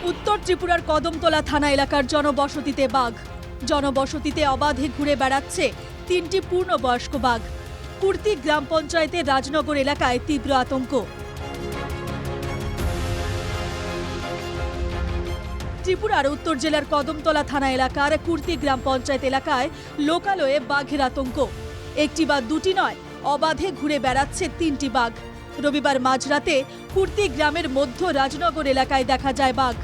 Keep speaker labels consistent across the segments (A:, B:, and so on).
A: উত্তর ত্রিপুরার কদমতলা থানা এলাকার জনবসতিতে বাঘ। জনবসতিতে অবাধে ঘুরে বেড়াচ্ছে 3টি পূর্ণবয়স্ক বাঘ। কুর্তি গ্রাম পঞ্চায়েতের রাজনগর এলাকায় তীব্র আতঙ্ক। ত্রিপুরার উত্তর জেলার কদমতলা থানা এলাকার কুর্তি গ্রাম পঞ্চায়েত এলাকায় লোকালয়ে বাঘের আতঙ্ক। একটি বা দুটি নয়, অবাধে ঘুরে বেড়াচ্ছে 3টি বাঘ। রবিবার মাঝরাতে কুর্তি গ্রামের মধ্য রাজনগর এলাকায় দেখা যায় বাঘ।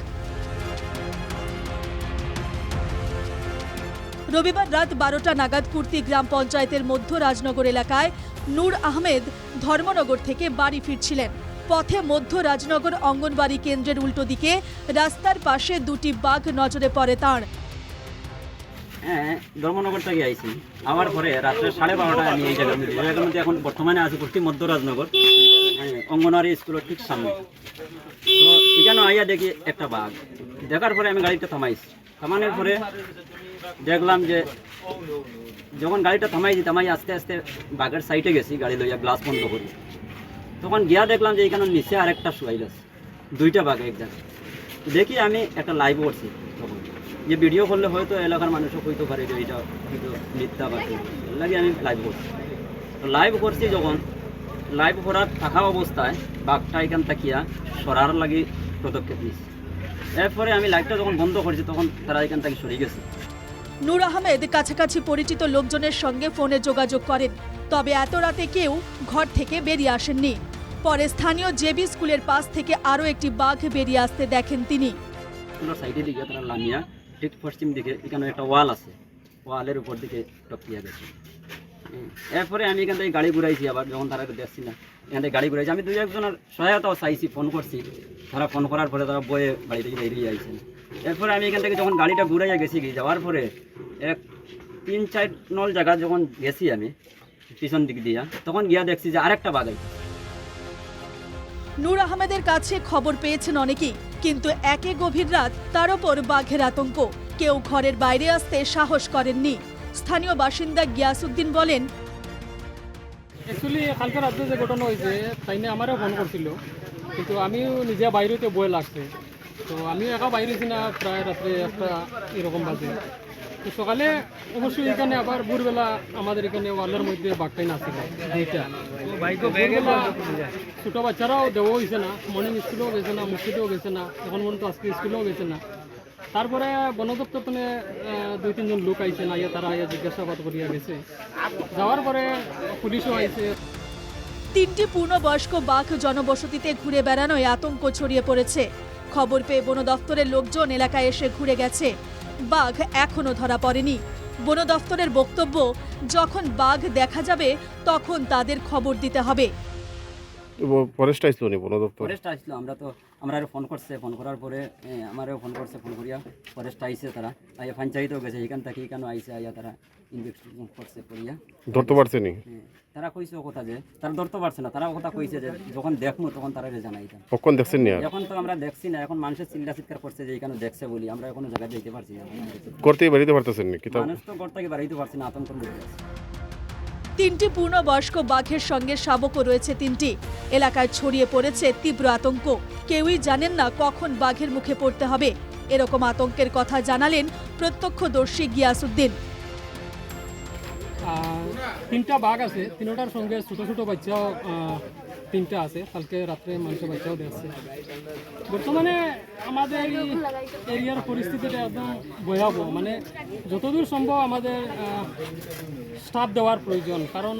A: রবিবার রাত 12টা নাগাদ কুর্তি গ্রাম পঞ্চায়েতের মধ্য রাজনগর এলাকায় নূর আহমেদ ধর্মনগর থেকে বাড়ি ফিরছিলেন। পথে মধ্য রাজনগর অঙ্গনবাড়ি কেন্দ্রের উল্টো দিকে রাস্তার পাশে 2টি বাঘ নজরে পড়ে তাঁর।
B: হ্যাঁ, ধর্মনগর থেকে আইছি। আমার পরে রাত্রে 12:30টায় আমি এই জায়গার মধ্যে এখন বর্তমানে আছি কুর্তি মধ্য রাজনগর অঙ্গনওয়াড়ি স্কুলের ঠিক সামনে। তো এখানে আইয়া দেখি একটা বাঘ। দেখার পরে আমি গাড়িটা থামাইছি। থামানোর পরে দেখলাম যে যখন গাড়িটা থামাই আস্তে আস্তে বাঘের সাইডে গেছি, গাড়ি লইয়া গ্লাস বন্ধ করি। তখন গিয়া দেখলাম যে এখানে নিচে আরেকটা শুয়াইল আছে, 2টা বাঘ এক জায়গায়। দেখি আমি একটা লাইভ করছি। তখন যে ভিডিও করলে হয়তো এলাকার মানুষও কইতে পারে যে এটা হয়তো মিথ্যা বা লাগে আমি লাইভ করছি। তো লাইভ করছি, যখন লাইভ করার থাকা অবস্থায় বাঘটা এখান তাকিয়া সরার লাগি পদক্ষেপ নিয়েছি। এরপরে আমি লাইটটা যখন বন্ধ করছি তখন তারা এখান থেকে সরে গেছে।
A: নূর আহমেদ কাছাকাছি পরিচিত লোকজনের সঙ্গে ফোনে যোগাযোগ করেন, তবে এত রাতে কেউ ঘর থেকে বেরিয়ে আসেননি। পরে স্থানীয় জেবি স্কুলের পাশ থেকে আরও একটি বাঘ বেরিয়ে আসতে দেখেন তিনি।
B: স্কুলের সাইডের দিকে তারা লামিয়া ঠিক পশ্চিম দিকে এখানে একটা ওয়াল আছে, ওয়ালের উপর দিকে টপকিয়া গেছে। এরপরে আমি এখান থেকে গাড়ি ঘুরাইছি। আবার যখন তারা দেখছি না, এখান থেকে গাড়ি ঘুরাইছি। আমি 2-1জনের সহায়তাও চাইছি, ফোন করছি। তারা ফোন করার পরে তারা বয়ে বাড়ি থেকে বেরিয়ে আইছেন। এরপরে আমি এখান থেকে যখন গাড়িটা ঘুরাইয়া গেছি, যাওয়ার পরে 3-4 নল জায়গা যখন গেছি আমি পিছন দিক দিয়া, তখন গিয়া দেখছি যে আরেকটা বাঘ আইছে।
A: নূর আহমেদের কাছে খবর পেয়েছেন অনেকেই, কিন্তু একে গভীর রাত, তার ওপর বাঘের আতঙ্ক। কেউ ঘরের বাইরে আসতে সাহস করেননি। স্থানীয় বাসিন্দা গিয়াসউদ্দিন বলেন,
C: অ্যাকচুয়ালি কালকে রাত্রে যে ঘটনা হয়েছে তাই নিয়ে আমারও ফোন করছিল, কিন্তু আমিও নিজে বাইরেতে বয়ে লাগছে। তো আমিও একা বাইরেছি না, প্রায় রাত্রে একটা এরকম বাজে। তো সকালে অবশ্যই এখানে আবার ভোরবেলা আমাদের এখানে ওয়ালের মধ্যে বাঘটাই নাছিল 2টা। ছোটো বাচ্চারাও দেওয়া হয়েছে না, মর্নিং স্কুলেও গেছে না, মসজিদেও গেছে না, এখন পর্যন্ত আজকে স্কুলেও গেছে না। তারপরে বন দপ্তর থেকে 2-3জন লোক আইছে না, তারা জিজ্ঞাসাবাদ করিয়া গেছে। যাওয়ার পরে পুলিশও আইছে।
A: 3টি পূর্ণবয়স্ক বাঘ জনবসতিতে ঘুরে বেড়ানোয় আতঙ্ক ছড়িয়ে পড়েছে। খবর পেয়ে বন দফতরের লোকজন এলাকায় এসে ঘুরে গেছে। বাঘ এখনো ধরা পড়েনি। বন দফতরের বক্তব্য, যখন বাঘ দেখা যাবে তখন তাদের খবর দিতে হবে।
D: ফরেস্ট আইছিল নি বন দপ্তর?
B: ফরেস্ট আসলো, আমরা ফোন করছে, ফোন করার পরে আমারও ফোন করছে, ফোন করিয়া ফরেস্ট আইছে। তারা আইয়া পঞ্চায়েতও গেছে, এখান থেকে এখানেও আইছে, আইয়া তারা ইনভেস্টিগেশন করছে করিয়া
D: ধরতে পারছে নি?
B: তারা কইছে ও কথা যে তারা ধরতে পারছে না। তারা ও কথা কইছে যে যখন দেখবো তখন তারা জানাইতাম।
D: কখন দেখছেন নি?
B: এখন তো আমরা দেখছি না, এখন মানুষের চিল্লা চিৎকার করছে যে এখানে দেখছে বলি, আমরা কোনো জায়গায় যেতে পারছি না।
D: করতে বাড়িতে পারতেছেন নি? কিতাব
B: মানুষ তো ঘর থেকে বাড়াইতে পারছে না, আতঙ্কের মধ্যে আছে।
A: 3টি পূর্ণবয়স্ক বাঘের সঙ্গে শাবকও রয়েছে 3টি। এলাকায় ছড়িয়ে পড়েছে তীব্র আতঙ্ক। কেউই জানেন না কখন বাঘের মুখে পড়তে হবে। এরকম আতঙ্কের কথা জানালেন প্রত্যক্ষদর্শী গিয়াসউদ্দিন।
C: 3টা বাঘ আছে, 3টার সঙ্গে ছোটো ছোটো বাচ্চাও 3টা আছে। কালকে রাত্রে মানুষের বাচ্চাও দেখছে। বর্তমানে আমাদের এরিয়ার পরিস্থিতিটা একদম ভয়াবহ। মানে যতদূর সম্ভব আমাদের স্টাফ দেওয়ার প্রয়োজন, কারণ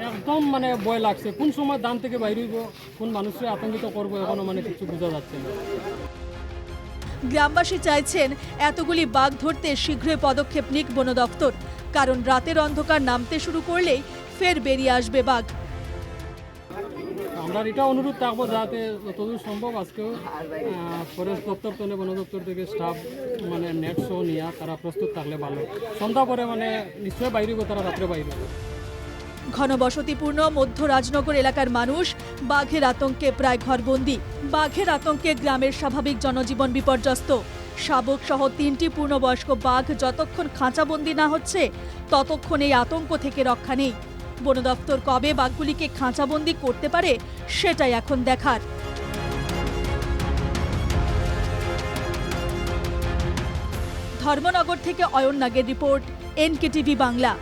C: একদম মানে ভয় লাগছে। কোন সময় দাম থেকে বাইরে হইব, কোন মানুষকে আতঙ্কিত করবো, এখনও মানে কিছু বোঝা যাচ্ছে না।
A: গ্রামবাসী চাইছেন এতগুলি বাঘ ধরতে শীঘ্রই পদক্ষেপ নিক বন দপ্তর, কারণ রাতের অন্ধকার নামতে শুরু করলেই ফের বেরিয়ে আসবে বাঘ।
C: আমরা এটা অনুরোধ থাকবো যাতে যতদূর সম্ভব আজকেও ফরেস্ট দপ্তর থেকে বন দপ্তর থেকে স্টাফ মানে নেট শো নিয়ে তারা প্রস্তুত থাকলে ভালো। সন্ধ্যা পরে মানে নিশ্চয়ই বাইরে তারা রাত্রে বাইরে।
A: ঘনবসতিপূর্ণ মধ্য রাজনগর এলাকার মানুষ বাঘের আতঙ্কে প্রায় ঘরবন্দি। বাঘের আতঙ্কে গ্রামের স্বাভাবিক জনজীবন বিপর্যস্ত। শাবক সহ 3টি পূর্ণবয়স্ক বাঘ যতক্ষণ খাঁচাবন্দি না হচ্ছে ততক্ষণ এই আতঙ্ক থেকে রক্ষা নেই। বন দপ্তর কবে বাঘগুলিকে খাঁচাবন্দি করতে পারে সেটাই এখন দেখার। ধর্মনগর থেকে অয়ন নাগের রিপোর্ট, NKTV বাংলা।